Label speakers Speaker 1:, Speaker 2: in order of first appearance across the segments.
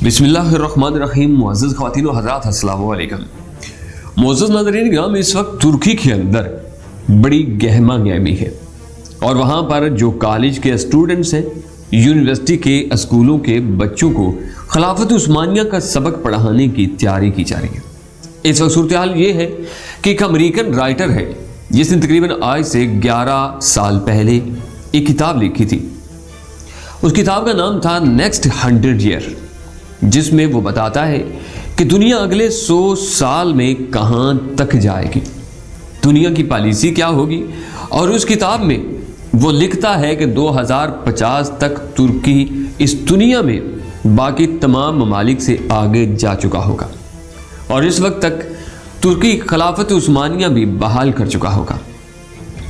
Speaker 1: بسم اللہ الرحمن الرحیم۔ معزز خواتین و حضرات، السلام علیکم۔ معزز ناظرین گرام، اس وقت ترکی کے اندر بڑی گہما گہمی ہے اور وہاں پر جو کالج کے اسٹوڈنٹس ہیں، یونیورسٹی کے اسکولوں کے بچوں کو خلافت عثمانیہ کا سبق پڑھانے کی تیاری کی جا رہی ہے۔ اس وقت صورتحال یہ ہے کہ ایک امریکن رائٹر ہے جس نے تقریباً آج سے 11 سال پہلے ایک کتاب لکھی تھی۔ اس کتاب کا نام تھا نیکسٹ 100 ایئر، جس میں وہ بتاتا ہے کہ دنیا اگلے 100 سال میں کہاں تک جائے گی، دنیا کی پالیسی کیا ہوگی۔ اور اس کتاب میں وہ لکھتا ہے کہ 2050 تک ترکی اس دنیا میں باقی تمام ممالک سے آگے جا چکا ہوگا، اور اس وقت تک ترکی خلافت عثمانیہ بھی بحال کر چکا ہوگا،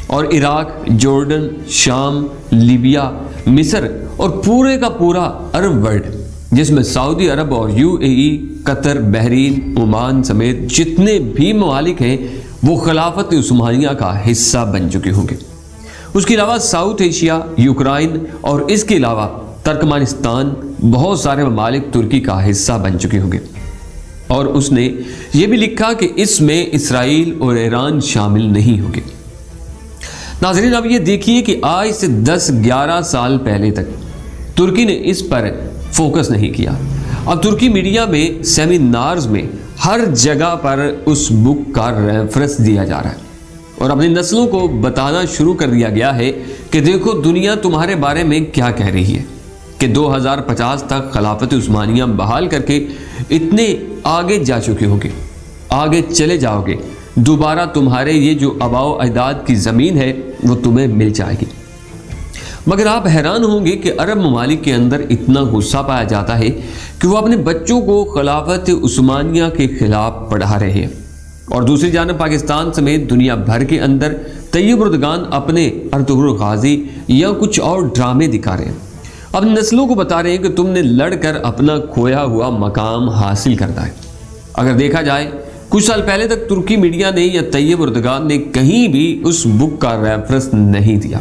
Speaker 1: اور عراق، جورڈن، شام، لیبیا، مصر اور پورے کا پورا عرب ورلڈ، جس میں سعودی عرب اور UAE، قطر، بحرین، عمان سمیت جتنے بھی ممالک ہیں وہ خلافت عثمانیہ کا حصہ بن چکے ہوں گے۔ اس کے علاوہ ساؤتھ ایشیا، یوکرائن اور اس کے علاوہ ترکمانستان، بہت سارے ممالک ترکی کا حصہ بن چکے ہوں گے۔ اور اس نے یہ بھی لکھا کہ اس میں اسرائیل اور ایران شامل نہیں ہوں گے۔ ناظرین، اب یہ دیکھیے کہ آج سے 10-11 سال پہلے تک ترکی نے اس پر فوکس نہیں کیا۔ اب ترکی میڈیا میں، سیمینارز میں، ہر جگہ پر اس بک کا ریفرنس دیا جا رہا ہے اور اپنی نسلوں کو بتانا شروع کر دیا گیا ہے کہ دیکھو دنیا تمہارے بارے میں کیا کہہ رہی ہے، کہ 2050 تک خلافت عثمانیہ بحال کر کے اتنے آگے جا چکے ہوگے، آگے چلے جاؤ گے، دوبارہ تمہارے یہ جو آباء و اجداد کی زمین ہے وہ تمہیں مل جائے گی۔ مگر آپ حیران ہوں گے کہ عرب ممالک کے اندر اتنا غصہ پایا جاتا ہے کہ وہ اپنے بچوں کو خلافت عثمانیہ کے خلاف پڑھا رہے ہیں، اور دوسری جانب پاکستان سمیت دنیا بھر کے اندر طیب اردگان اپنے ارطغرل غازی یا کچھ اور ڈرامے دکھا رہے ہیں، اپنی نسلوں کو بتا رہے ہیں کہ تم نے لڑ کر اپنا کھویا ہوا مقام حاصل کرنا ہے۔ اگر دیکھا جائے کچھ سال پہلے تک ترکی میڈیا نے یا طیب اردگان نے کہیں بھی اس بک کا ریفرنس نہیں دیا،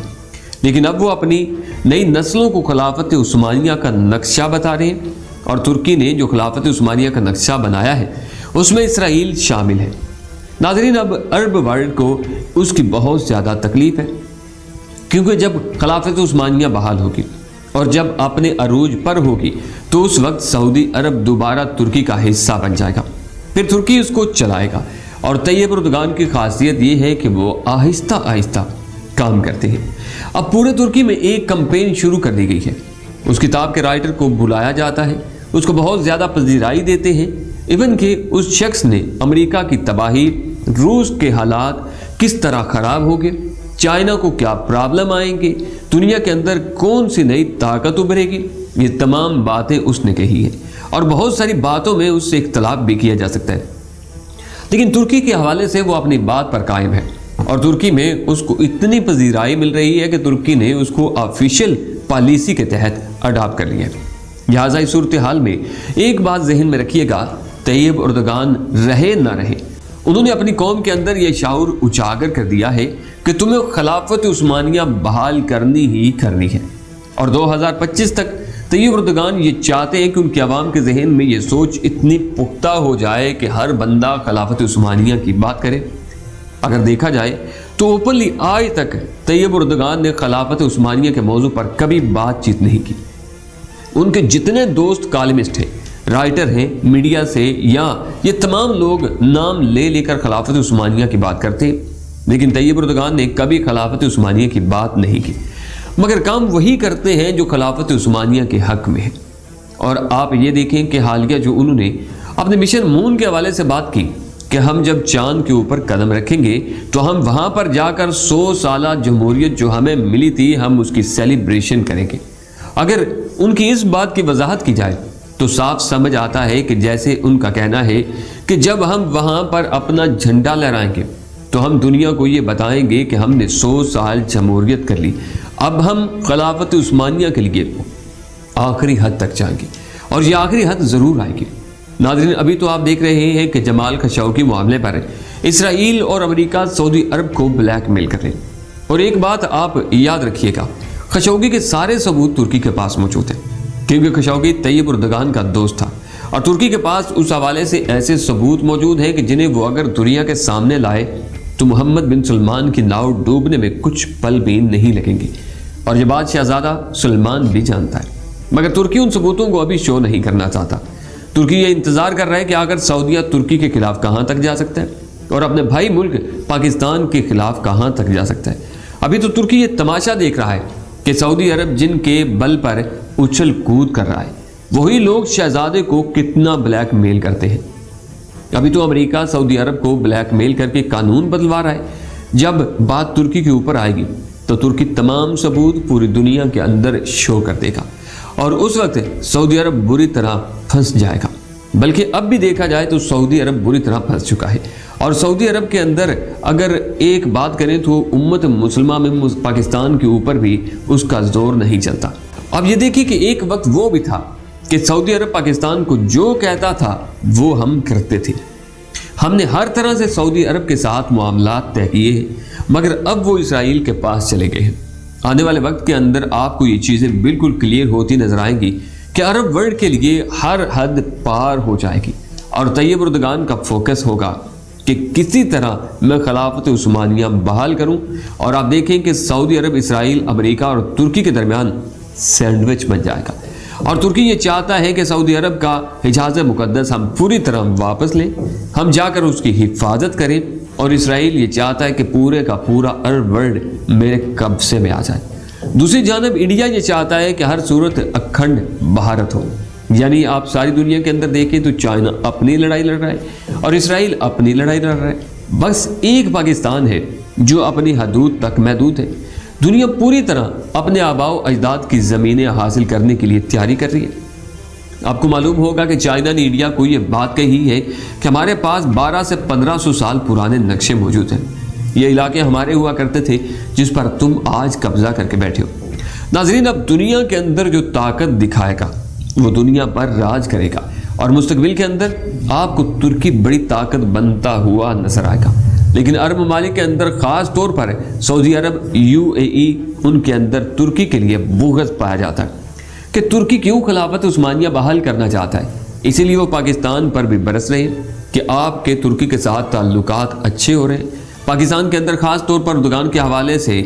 Speaker 1: لیکن اب وہ اپنی نئی نسلوں کو خلافت عثمانیہ کا نقشہ بتا رہے ہیں، اور ترکی نے جو خلافت عثمانیہ کا نقشہ بنایا ہے اس میں اسرائیل شامل ہے۔ ناظرین، اب عرب ورلڈ کو اس کی بہت زیادہ تکلیف ہے، کیونکہ جب خلافت عثمانیہ بحال ہوگی اور جب اپنے عروج پر ہوگی تو اس وقت سعودی عرب دوبارہ ترکی کا حصہ بن جائے گا، پھر ترکی اس کو چلائے گا۔ اور طیب اردگان کی خاصیت یہ ہے کہ وہ آہستہ آہستہ کام کرتے ہیں۔ اب پورے ترکی میں ایک کمپین شروع کر دی گئی ہے، اس کتاب کے رائٹر کو بلایا جاتا ہے، اس کو بہت زیادہ پذیرائی دیتے ہیں، ایون کہ اس شخص نے امریکہ کی تباہی، روس کے حالات کس طرح خراب ہو گئے، چائنا کو کیا پرابلم آئیں گے، دنیا کے اندر کون سی نئی طاقت ابھرے گی، یہ تمام باتیں اس نے کہی ہیں، اور بہت ساری باتوں میں اس سے اختلاف بھی کیا جا سکتا ہے، لیکن ترکی کے حوالے سے وہ اپنی بات پر قائم ہے، اور ترکی میں اس کو اتنی پذیرائی مل رہی ہے کہ ترکی نے اس کو آفیشیل پالیسی کے تحت اڈاپٹ کر لیا ہے۔ لہٰذا اس صورتحال میں ایک بات ذہن میں رکھیے گا، طیب اردگان رہے نہ رہے، انہوں نے اپنی قوم کے اندر یہ شعور اجاگر کر دیا ہے کہ تمہیں خلافت عثمانیہ بحال کرنی ہی کرنی ہے، اور 2025 تک طیب اردگان یہ چاہتے ہیں کہ ان کے عوام کے ذہن میں یہ سوچ اتنی پختہ ہو جائے کہ ہر بندہ خلافت عثمانیہ کی بات کرے۔ اگر دیکھا جائے تو اوپنلی آج تک طیب اردگان نے خلافت عثمانیہ کے موضوع پر کبھی بات چیت نہیں کی۔ ان کے جتنے دوست کالمسٹ ہیں، رائٹر ہیں، میڈیا سے یا یہ تمام لوگ نام لے لے کر خلافت عثمانیہ کی بات کرتے ہیں، لیکن طیب اردگان نے کبھی خلافت عثمانیہ کی بات نہیں کی، مگر کام وہی کرتے ہیں جو خلافت عثمانیہ کے حق میں ہے۔ اور آپ یہ دیکھیں کہ حالیہ جو انہوں نے اپنے مشن مون کے حوالے سے بات کی کہ ہم جب چاند کے اوپر قدم رکھیں گے تو ہم وہاں پر جا کر 100 سالہ جمہوریت جو ہمیں ملی تھی ہم اس کی سیلیبریشن کریں گے۔ اگر ان کی اس بات کی وضاحت کی جائے تو صاف سمجھ آتا ہے کہ جیسے ان کا کہنا ہے کہ جب ہم وہاں پر اپنا جھنڈا لہرائیں گے تو ہم دنیا کو یہ بتائیں گے کہ ہم نے 100 سال جمہوریت کر لی، اب ہم خلافت عثمانیہ کے لیے آخری حد تک جائیں گے، اور یہ آخری حد ضرور آئے گی۔ ناظرین، ابھی تو آپ دیکھ رہے ہیں کہ جمال خشوگی معاملے پر اسرائیل اور امریکہ سعودی عرب کو بلیک میل کر رہے ہیں، اور ایک بات آپ یاد رکھیے گا، خشوگی کے سارے ثبوت ترکی کے پاس موجود ہیں، کیونکہ خشوگی طیب اردگان کا دوست تھا، اور ترکی کے پاس اس حوالے سے ایسے ثبوت موجود ہیں کہ جنہیں وہ اگر دنیا کے سامنے لائے تو محمد بن سلمان کی ناؤ ڈوبنے میں کچھ پل بھی نہیں لگیں گی، اور یہ بات شہزادہ سلمان بھی جانتا ہے، مگر ترکی ان ثبوتوں کو ابھی شو نہیں کرنا چاہتا۔ ترکی یہ انتظار کر رہا ہے کہ اگر سعودیہ ترکی کے خلاف کہاں تک جا سکتا ہے اور اپنے بھائی ملک پاکستان کے خلاف کہاں تک جا سکتا ہے۔ ابھی تو ترکی یہ تماشا دیکھ رہا ہے کہ سعودی عرب جن کے بل پر اچھل کود کر رہا ہے، وہی لوگ شہزادے کو کتنا بلیک میل کرتے ہیں۔ ابھی تو امریکہ سعودی عرب کو بلیک میل کر کے قانون بدلوا رہا ہے، جب بات ترکی کے اوپر آئے گی تو ترکی تمام ثبوت پوری دنیا کے اندر شو کر دے گا، اور اس وقت سعودی عرب بری طرح پھنس جائے گا۔ بلکہ اب بھی دیکھا جائے تو سعودی عرب بری طرح پھنس چکا ہے، اور سعودی عرب کے اندر اگر ایک بات کریں تو امت مسلمہ میں پاکستان کے اوپر بھی اس کا زور نہیں چلتا۔ اب یہ دیکھیں کہ ایک وقت وہ بھی تھا کہ سعودی عرب پاکستان کو جو کہتا تھا وہ ہم کرتے تھے، ہم نے ہر طرح سے سعودی عرب کے ساتھ معاملات طے کیے ہیں، مگر اب وہ اسرائیل کے پاس چلے گئے ہیں۔ آنے والے وقت کے اندر آپ کو یہ چیزیں بالکل کلیئر ہوتی نظر آئیں گی کہ عرب ورلڈ کے لیے ہر حد پار ہو جائے گی، اور طیب اردگان کا فوکس ہوگا کہ کسی طرح میں خلافت عثمانیہ بحال کروں، اور آپ دیکھیں کہ سعودی عرب، اسرائیل، امریکہ اور ترکی کے درمیان سینڈوچ بن جائے گا، اور ترکی یہ چاہتا ہے کہ سعودی عرب کا حجاز مقدس ہم پوری طرح واپس لیں، ہم جا کر اس کی حفاظت کریں، اور اسرائیل یہ چاہتا ہے کہ پورے کا پورا عرب ورلڈ میرے قبضے میں آ جائے۔ دوسری جانب انڈیا یہ چاہتا ہے کہ ہر صورت اکھنڈ بھارت ہو، یعنی آپ ساری دنیا کے اندر دیکھیں تو چائنا اپنی لڑائی لڑ رہا ہے اور اسرائیل اپنی لڑائی لڑ رہا ہے، بس ایک پاکستان ہے جو اپنی حدود تک محدود ہے۔ دنیا پوری طرح اپنے آباء و اجداد کی زمینیں حاصل کرنے کے لیے تیاری کر رہی ہے۔ آپ کو معلوم ہوگا کہ چائنا نے انڈیا کو یہ بات کہی ہے کہ ہمارے پاس 1200 سے 1500 سال پرانے نقشے موجود ہیں، یہ علاقے ہمارے ہوا کرتے تھے جس پر تم آج قبضہ کر کے بیٹھے ہو۔ ناظرین، اب دنیا کے اندر جو طاقت دکھائے گا وہ دنیا پر راج کرے گا، اور مستقبل کے اندر آپ کو ترکی بڑی طاقت بنتا ہوا نظر آئے گا، لیکن عرب ممالک کے اندر خاص طور پر سعودی عرب، UAE، ان کے اندر ترکی کے لیے بغض پایا جاتا ہے کہ ترکی کیوں خلافت عثمانیہ بحال کرنا چاہتا ہے، اسی لیے وہ پاکستان پر بھی برس رہے ہیں کہ آپ کے ترکی کے ساتھ تعلقات اچھے ہو رہے ہیں۔ پاکستان کے اندر خاص طور پر اردگان کے حوالے سے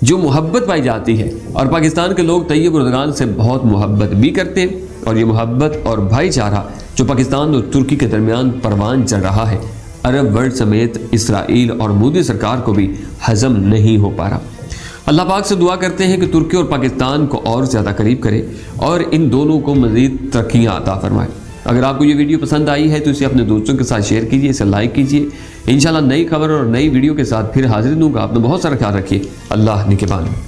Speaker 1: جو محبت پائی جاتی ہے، اور پاکستان کے لوگ طیب اردگان سے بہت محبت بھی کرتے ہیں، اور یہ محبت اور بھائی چارہ جو پاکستان اور ترکی کے درمیان پروان چل رہا ہے، عرب ورلڈ سمیت اسرائیل اور مودی سرکار کو بھی ہضم نہیں ہو پا رہا۔ اللہ پاک سے دعا کرتے ہیں کہ ترکی اور پاکستان کو اور زیادہ قریب کرے اور ان دونوں کو مزید ترقیاں عطا فرمائے۔ اگر آپ کو یہ ویڈیو پسند آئی ہے تو اسے اپنے دوستوں کے ساتھ شیئر کیجیے، اسے لائک کیجیے۔ انشاءاللہ نئی خبر اور نئی ویڈیو کے ساتھ پھر حاضر ہوں گا۔ آپ نے بہت سارا خیال رکھیے۔ اللہ نگہبان۔